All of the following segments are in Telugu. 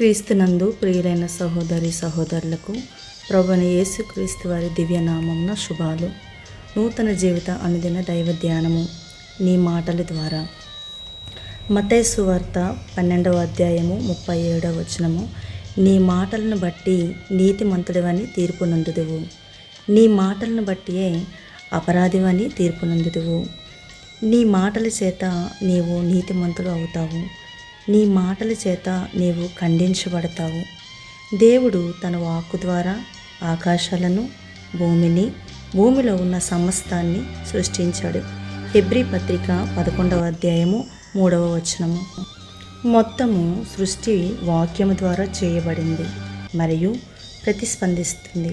క్రీస్తునందు ప్రియులైన సహోదరి సహోదరులకు ప్రభువైన యేసుక్రీస్తు వారి దివ్యనామమున శుభాలు. నూతన జీవిత అనుదిన దైవ ధ్యానము నీ మాటల ద్వారా. మత్తయి సువార్త 12వ అధ్యాయము 37వ వచనము. నీ మాటలను బట్టి నీతిమంతుడివని తీర్పు నొందుదువు, నీ మాటలను బట్టియే అపరాధివని తీర్పు నొందుదువు. నీ మాటల చేత నీవు నీతిమంతుడు అవుతావు, నీ మాటల చేత నీవు ఖండించబడతావు. దేవుడు తన వాక్కు ద్వారా ఆకాశాలను, భూమిని, భూమిలో ఉన్న సమస్తాన్ని సృష్టించాడు. హెబ్రీ పత్రిక 11వ అధ్యాయము 3వ వచనము. మొత్తము సృష్టి వాక్యము ద్వారా చేయబడింది మరియు ప్రతిస్పందిస్తుంది.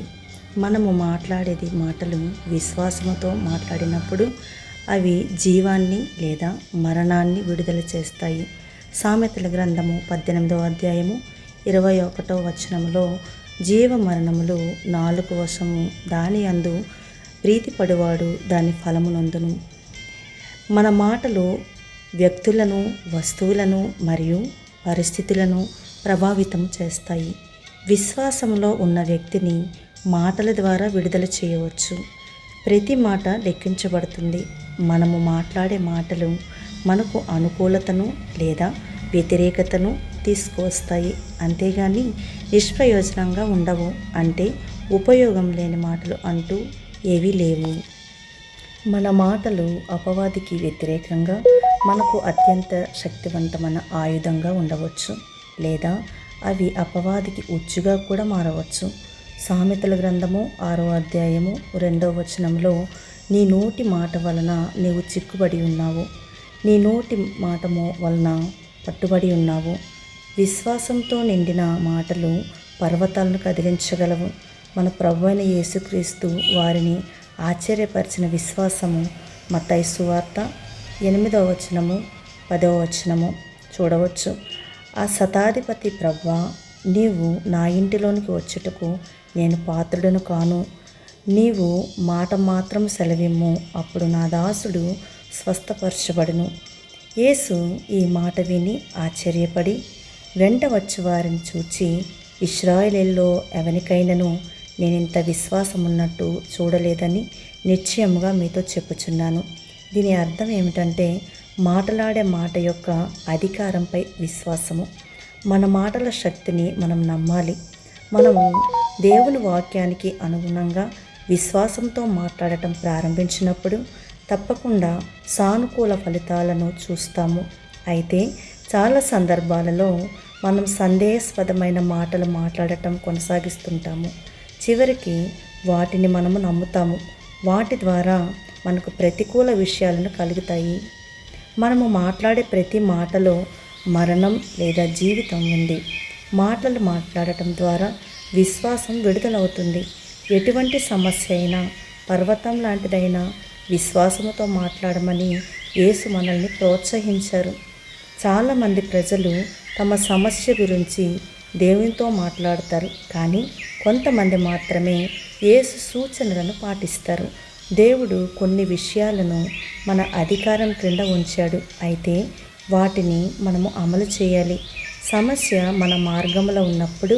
మనము మాట్లాడేది మాటలు విశ్వాసముతో మాట్లాడినప్పుడు అవి జీవాన్ని లేదా మరణాన్ని విడుదల చేస్తాయి. సామెతల గ్రంథము 18వ అధ్యాయము 21వ వచనములో జీవ మరణములు నాలుక వశము, దాని యందు ప్రీతిపడువాడు దాని ఫలము నొందును. మన మాటలు వ్యక్తులను, వస్తువులను మరియు పరిస్థితులను ప్రభావితం చేస్తాయి. విశ్వాసంలో ఉన్న వ్యక్తిని మాటల ద్వారా విడుదల చేయవచ్చు. ప్రతి మాట లెక్కించబడుతుంది. మనము మాట్లాడే మాటలు మనకు అనుకూలతను లేదా వ్యతిరేకతను తీసుకువస్తాయి, అంతేగాని నిష్ప్రయోజనంగా ఉండవు. అంటే ఉపయోగం లేని మాటలు అంటూ ఏవీ లేవు. మన మాటలు అపవాదికి వ్యతిరేకంగా మనకు అత్యంత శక్తివంతమైన ఆయుధంగా ఉండవచ్చు, లేదా అవి అపవాదికి ఉచ్చుగా కూడా మారవచ్చు. సామెతల గ్రంథము 6వ అధ్యాయము 2వ వచనంలో నీ నోటి మాట వలన నీవు చిక్కుబడి ఉన్నావు, నీ నోటి మాట వలన పట్టుబడి ఉన్నావు. విశ్వాసంతో నిండిన మాటలు పర్వతాలను కదిలించగలవు. మన ప్రభువైన యేసుక్రీస్తు వారిని ఆశ్చర్యపరిచిన విశ్వాసము మత్తయి సువార్త 8వ వచనము 10వ వచనము చూడవచ్చు. ఆ శతాధిపతి ప్రభువా, నీవు నా ఇంటిలోనికి వచ్చుటకు నేను పాత్రుడను కాను, నీవు మాట మాత్రం సెలవిమ్ము, అప్పుడు నా దాసుడు స్వస్థపరచబడును. యేసు ఈ మాట విని ఆశ్చర్యపడి వెంట వచ్చి వారిని చూచి, ఇశ్రాయేలీయుల్లో ఎవనికైనను నేనింత విశ్వాసమున్నట్టు చూడలేదని నిశ్చయముగా మీతో చెప్పుచున్నాను. దీని అర్థం ఏమిటంటే మాట్లాడే మాట యొక్క అధికారంపై విశ్వాసము. మన మాటల శక్తిని మనం నమ్మాలి. మనము దేవుని వాక్యానికి అనుగుణంగా విశ్వాసంతో మాట్లాడటం ప్రారంభించినప్పుడు తప్పకుండా సానుకూల ఫలితాలను చూస్తాము. అయితే చాలా సందర్భాలలో మనం సందేహాస్పదమైన మాటలు మాట్లాడటం కొనసాగిస్తుంటాము. చివరికి వాటిని మనము నమ్ముతాము. వాటి ద్వారా మనకు ప్రతికూల విషయాలను కలుగుతాయి. మనము మాట్లాడే ప్రతి మాటలో మరణం లేదా జీవితం ఉంది. మాటలు మాట్లాడటం ద్వారా విశ్వాసం విడుదలవుతుంది. ఎటువంటి సమస్య అయినా, పర్వతం లాంటిదైనా విశ్వాసముతో మాట్లాడమని యేసు మనల్ని ప్రోత్సహించారు. చాలామంది ప్రజలు తమ సమస్య గురించి దేవునితో మాట్లాడతారు, కానీ కొంతమంది మాత్రమే యేసు సూచనలను పాటిస్తారు. దేవుడు కొన్ని విషయాలను మన అధికారం క్రింద ఉంచాడు, అయితే వాటిని మనము అమలు చేయాలి. సమస్య మన మార్గంలో ఉన్నప్పుడు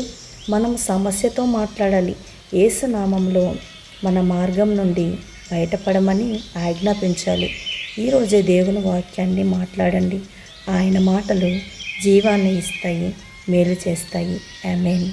మనము సమస్యతో మాట్లాడాలి. యేసు నామంలో మన మార్గం నుండి బయటపడమని ఆజ్ఞాపించాలి. ఈరోజే దేవుని వాక్యాన్ని మాట్లాడండి. ఆయన మాటలు జీవాన్ని ఇస్తాయి, మేలు చేస్తాయి. ఆమేన్.